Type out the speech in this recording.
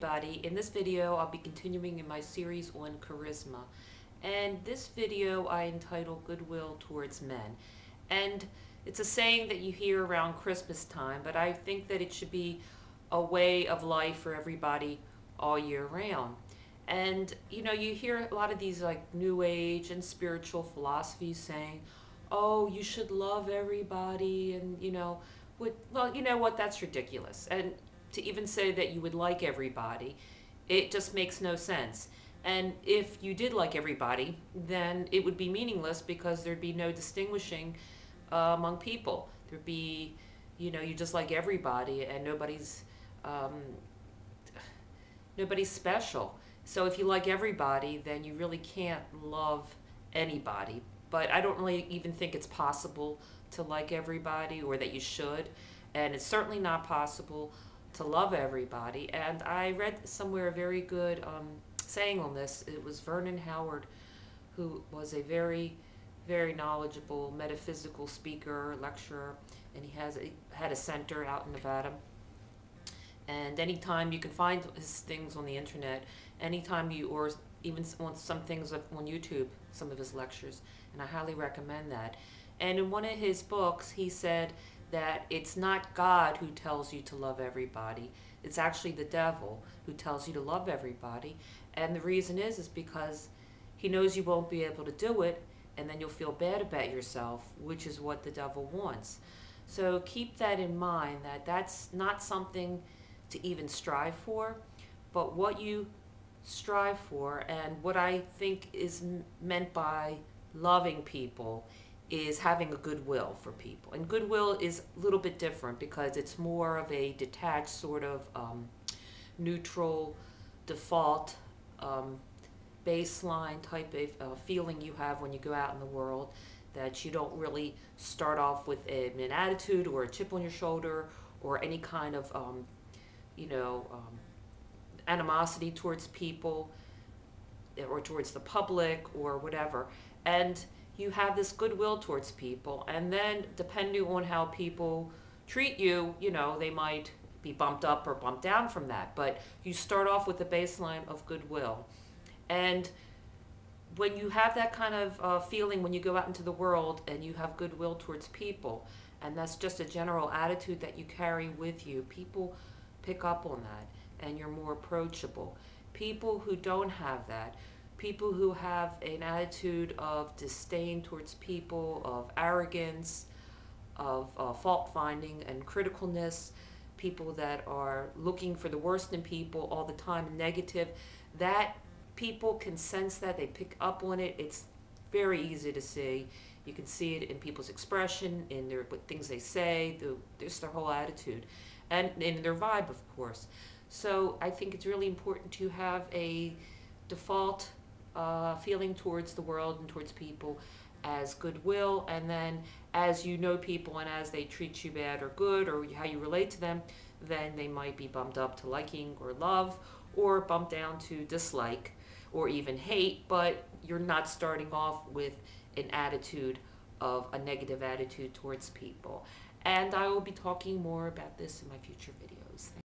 everybody. In this video, I'll be continuing in my series on charisma. And this video I entitle Goodwill Towards Men. And it's a saying that you hear around Christmas time, but I think that it should be a way of life for everybody all year round. And you hear a lot of these like new age and spiritual philosophies saying, oh, you should love everybody, and well, you know what, that's ridiculous. And to even say that you would like everybody, it just makes no sense. And if you did like everybody, then it would be meaningless because there'd be no distinguishing among people. There'd be, you just like everybody, and nobody's special. So if you like everybody, then you really can't love anybody. But I don't really even think it's possible to like everybody, or that you should. And it's certainly not possible to love everybody. And I read somewhere a very good saying on this. It was Vernon Howard, who was a very, very knowledgeable metaphysical speaker, lecturer, and he had a center out in Nevada. And anytime you can find his things on the internet, anytime or even on some things on YouTube, some of his lectures, and I highly recommend that. And in one of his books, he said that it's not God who tells you to love everybody. It's actually the devil who tells you to love everybody. And the reason is because he knows you won't be able to do it, and then you'll feel bad about yourself, which is what the devil wants. So keep that in mind, that that's not something to even strive for, but what you strive for, and what I think is meant by loving people, is having a goodwill for people. And goodwill is a little bit different because it's more of a detached sort of neutral default baseline type of feeling you have when you go out in the world, that you don't really start off with an attitude or a chip on your shoulder or any kind of animosity towards people or towards the public or whatever. And you have this goodwill towards people, and then depending on how people treat you, they might be bumped up or bumped down from that, but you start off with a baseline of goodwill. And when you have that kind of feeling when you go out into the world and you have goodwill towards people, and that's just a general attitude that you carry with you, people pick up on that, and you're more approachable. People who don't have that, people who have an attitude of disdain towards people, of arrogance, of fault-finding and criticalness, people that are looking for the worst in people all the time, negative, that people can sense that, they pick up on it. It's very easy to see. You can see it in people's expression, in what things they say, just their whole attitude, and in their vibe, of course. So I think it's really important to have a default feeling towards the world and towards people as goodwill, and then as you know people and as they treat you bad or good, or how you relate to them, then they might be bumped up to liking or love, or bumped down to dislike or even hate, but you're not starting off with an attitude of a negative attitude towards people. And I will be talking more about this in my future videos.